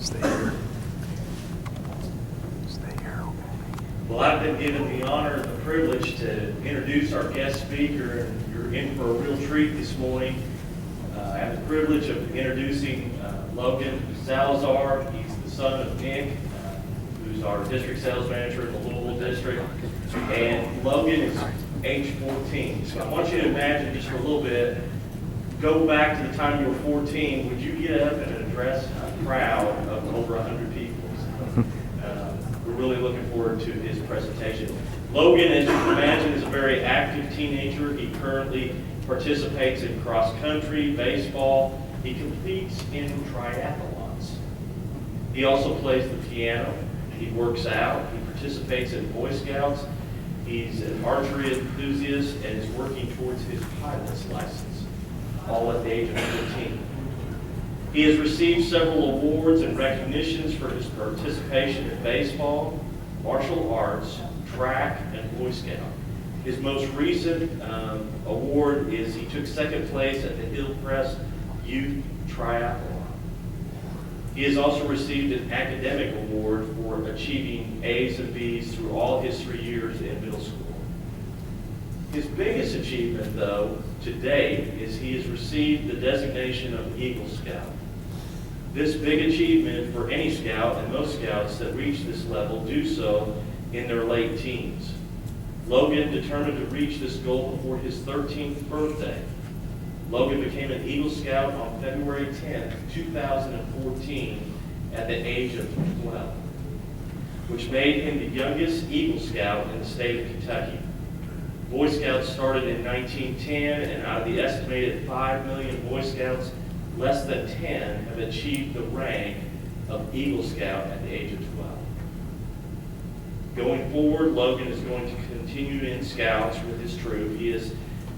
Stay here. Stay here. Well, I've been given the honor and the privilege to introduce our guest speaker, and you're in for a real treat this morning. I have the privilege of introducing Logan Salazar. He's the son of Nick, who's our district sales manager in the Louisville district. And Logan is age 14. So I want you to imagine just for a little bit, go back to the time you were 14. Would you get up and address a crowd of over 100 people? We're really looking forward to his presentation. Logan, as you can imagine, is a very active teenager. He currently participates in cross-country, baseball. He competes in triathlons. He also plays the piano. He works out. He participates in Boy Scouts. He's an archery enthusiast and is working towards his pilot's license, all at the age of 15. He has received several awards and recognitions for his participation in baseball, martial arts, track, and Boy Scout. His most recent award is he took second place at the Hillcrest Youth Triathlon. He has also received an academic award for achieving A's and B's through all his 3 years in middle school. His biggest achievement, though, to date, is he has received the designation of Eagle Scout. This big achievement for any scout, and most scouts that reach this level do so in their late teens. Logan determined to reach this goal before his 13th birthday. Logan became an Eagle Scout on February 10th, 2014 at the age of 12, which made him the youngest Eagle Scout in the state of Kentucky. Boy Scouts started in 1910, and out of the estimated 5 million Boy Scouts, less than 10 have achieved the rank of Eagle Scout at the age of 12. Going forward, Logan is going to continue in Scouts with his troop. He has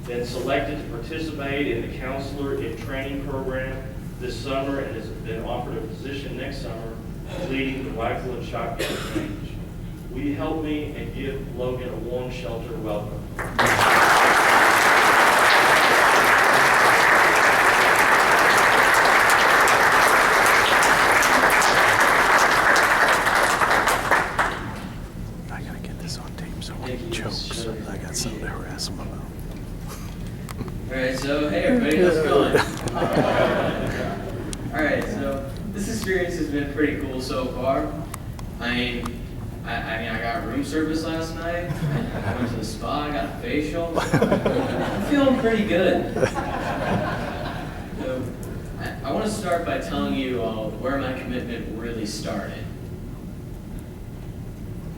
been selected to participate in the Counselor in Training program this summer and has been offered a position next summer leading the rifle and shotgun range. Will you help me and give Logan a warm shelter welcome? I gotta get this on tape so when he chokes, I got something to harass him about. Alright, so hey everybody, how's it going? Alright, so this experience has been pretty cool so far. I got room service last night. I went to the spa, I got a facial. I'm feeling pretty good. So, I want to start by telling you where my commitment really started.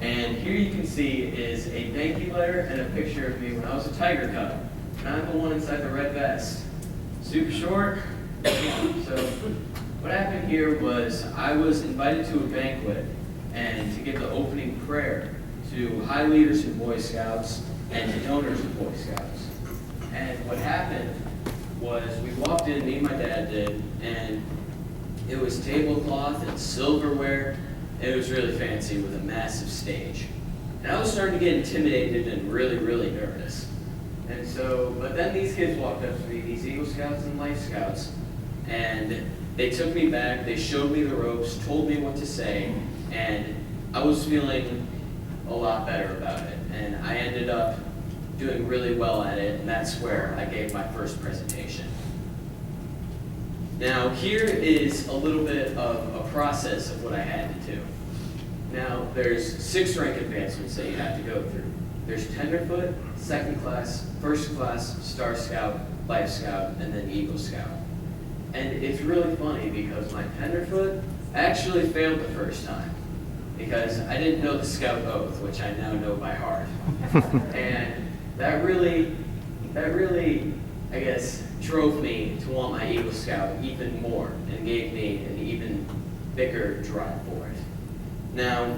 And here you can see is a thank you letter and a picture of me when I was a Tiger Cub. And I'm the one inside the red vest. Super short. So what happened here was I was invited to a banquet and to give the opening prayer to high leaders in Boy Scouts and to donors of Boy Scouts. And what happened was we walked in, me and my dad did, and it was tablecloth and silverware. It was really fancy with a massive stage. And I was starting to get intimidated and really, really nervous. And so, but then these kids walked up to me, these Eagle Scouts and Life Scouts, and they took me back, they showed me the ropes, told me what to say, and I was feeling a lot better about it. And I ended up doing really well at it, and that's where I gave my first presentation. Now, here is a little bit of a process of what I had to do. Now, there's 6 rank advancements that you have to go through. There's Tenderfoot, Second Class, First Class, Star Scout, Life Scout, and then Eagle Scout. And it's really funny because my Tenderfoot actually failed the first time because I didn't know the Scout Oath, which I now know by heart. And that really, I guess, drove me to want my Eagle Scout even more and gave me an even bigger drive for it. Now,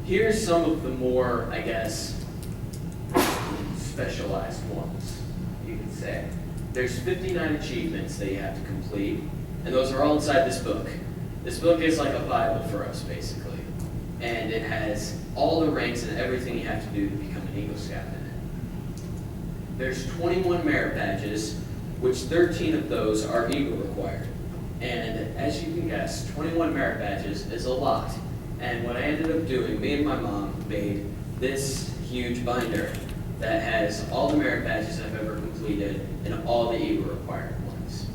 here's some of the more, I guess, specialized ones, you could say. There's 59 achievements that you have to complete, and those are all inside this book. This book is like a Bible for us, basically. And it has all the ranks and everything you have to do to become an Eagle Scout in it. There's 21 merit badges, which 13 of those are Eagle required. And as you can guess, 21 merit badges is a lot. And what I ended up doing, me and my mom made this huge binder that has all the merit badges I've ever completed and all the EGLE required ones.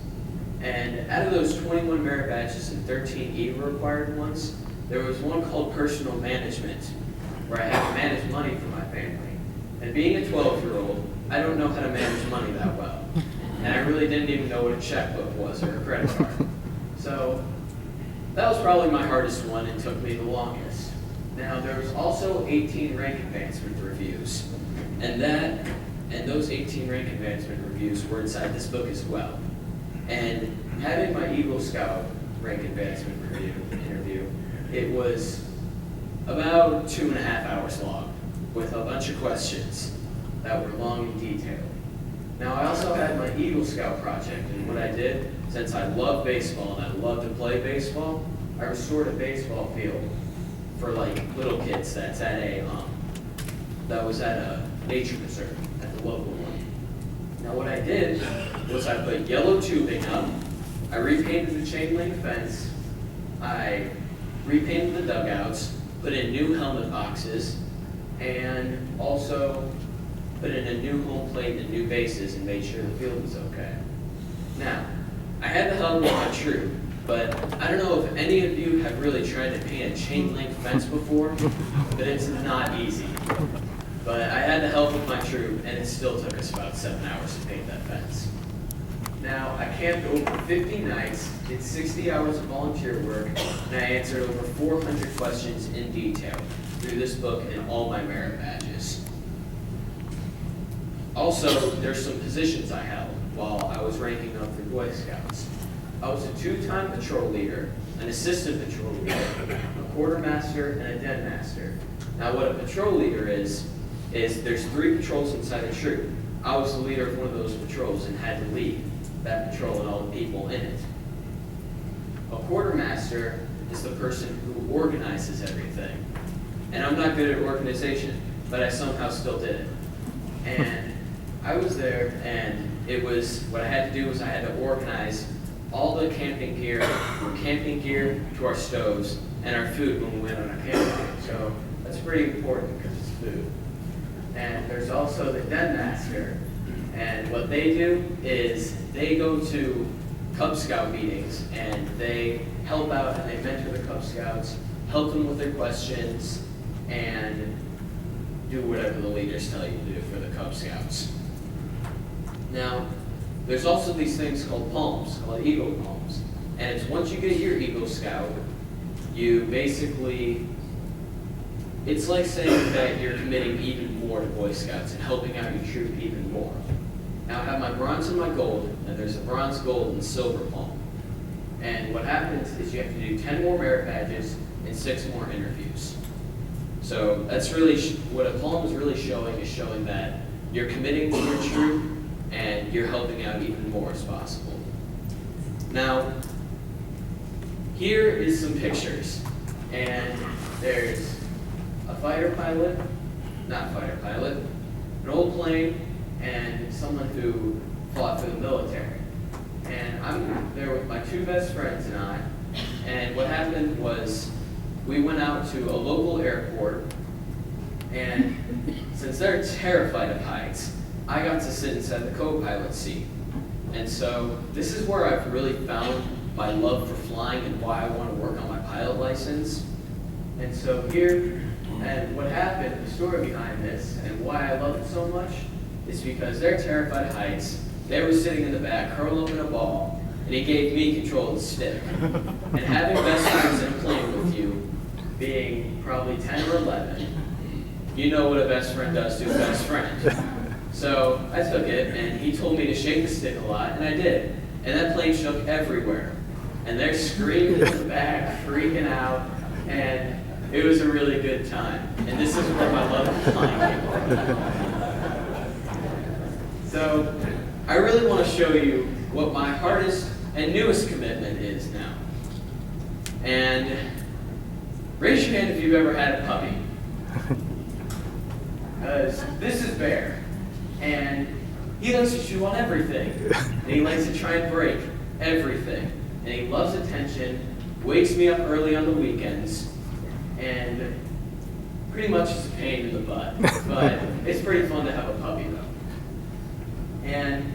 And out of those 21 merit badges and 13 EGLE required ones, there was one called personal management, where I had to manage money for my family. And being a 12-year-old, I don't know how to manage money that well. And I really didn't even know what a checkbook was or a credit card. So that was probably my hardest one and took me the longest. Now, there was also 18 rank advancement reviews. And those 18 rank advancement reviews were inside this book as well. And having my Eagle Scout rank advancement interview, it was about 2.5 hours long with a bunch of questions that were long and detailed. Now, I also had my Eagle Scout project, and what I did, since I love baseball and I love to play baseball, I restored a baseball field for like little kids that was at a nature reserve at the local one. Now, what I did was I put yellow tubing up, I repainted the chain link fence, I repainted the dugouts, put in new helmet boxes, and also put in a new home plate and new bases and made sure the field was okay. Now, I had the help of my troop, but I don't know if any of you have really tried to paint a chain link fence before, but it's not easy. But I had the help of my troop, and it still took us about 7 hours to paint that fence. Now, I camped over 50 nights, did 60 hours of volunteer work, and I answered over 400 questions in detail through this book and all my merit badges. Also, there's some positions I held while I was ranking up through Boy Scouts. I was a 2-time patrol leader, an assistant patrol leader, a quartermaster, and a den master. Now, what a patrol leader is there's 3 patrols inside a troop. I was the leader of one of those patrols and had to lead that patrol and all the people in it. A quartermaster is the person who organizes everything. And I'm not good at organization, but I somehow still did it. And I was there, and what I had to do was I had to organize all the camping gear, from camping gear to our stoves, and our food when we went on our camping. So that's pretty important because it's food. And there's also the den master. And what they do is they go to Cub Scout meetings and they help out and they mentor the Cub Scouts, help them with their questions, and do whatever the leaders tell you to do for the Cub Scouts. Now, there's also these things called palms, called Eagle palms. And it's once you get your Eagle Scout, you basically, it's like saying that you're committing even more to Boy Scouts and helping out your troop even more. Now I have my bronze and my gold, and there's a bronze, gold, and silver palm. And what happens is you have to do 10 more merit badges and 6 more interviews. So that's really, what a palm is really showing is showing that you're committing to your troop and you're helping out even more as possible. Now, here is some pictures. And there's a fighter pilot, not fighter pilot, an old plane, and someone who fought for the military. And I'm there with my 2 best friends and I, and what happened was we went out to a local airport, and since they're terrified of heights, I got to sit inside the co-pilot seat. And so this is where I've really found my love for flying and why I want to work on my pilot license. And so here, and what happened, the story behind this, and why I love it so much, is because they're terrified of heights. They were sitting in the back, curled up in a ball, and he gave me control of the stick. And having best friends in a plane with you, being probably 10 or 11, you know what a best friend does to a best friend. So I took it, and he told me to shake the stick a lot, and I did. And that plane shook everywhere. And they're screaming in the back, freaking out, and it was a really good time. And this is where my love of flying came from. So I really want to show you what my hardest and newest commitment is now. And raise your hand if you've ever had a puppy. Because this is Bear. And he likes to chew on everything. And he likes to try and break everything. and he loves attention, wakes me up early on the weekends, and pretty much is a pain in the butt. But it's pretty fun to have a puppy though. And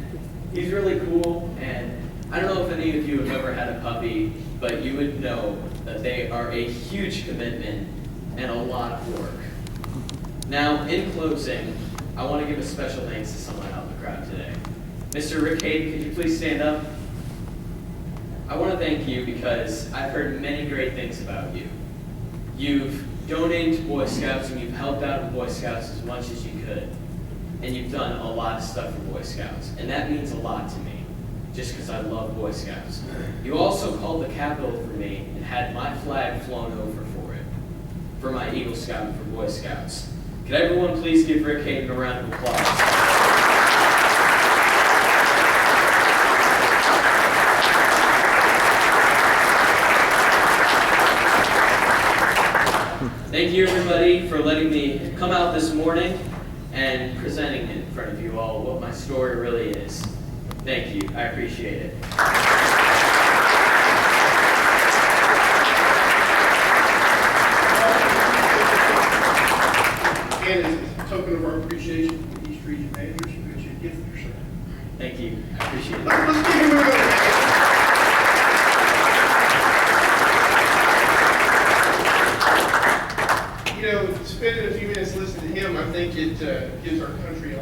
he's really cool, and I don't know if any of you have ever had a puppy, but you would know that they are a huge commitment and a lot of work. Now, in closing, I want to give a special thanks to someone out in the crowd today. Mr. Rick Hayden, could you please stand up? I want to thank you because I've heard many great things about you. You've donated to Boy Scouts and you've helped out with Boy Scouts as much as you could. And you've done a lot of stuff for Boy Scouts. And that means a lot to me, just because I love Boy Scouts. You also called the Capitol for me and had my flag flown over for it, for my Eagle Scout and for Boy Scouts. Could everyone please give Rick Hayden a round of applause? Thank you, everybody, for letting me come out this morning and presenting in front of you all what my story really is. Thank you. I appreciate it. And as a token of our appreciation for the East Region managers, we got you a gift for yourself. Thank you. I appreciate it. Let's give him a go. You know, spending a few minutes listening to him, I think it gives our country a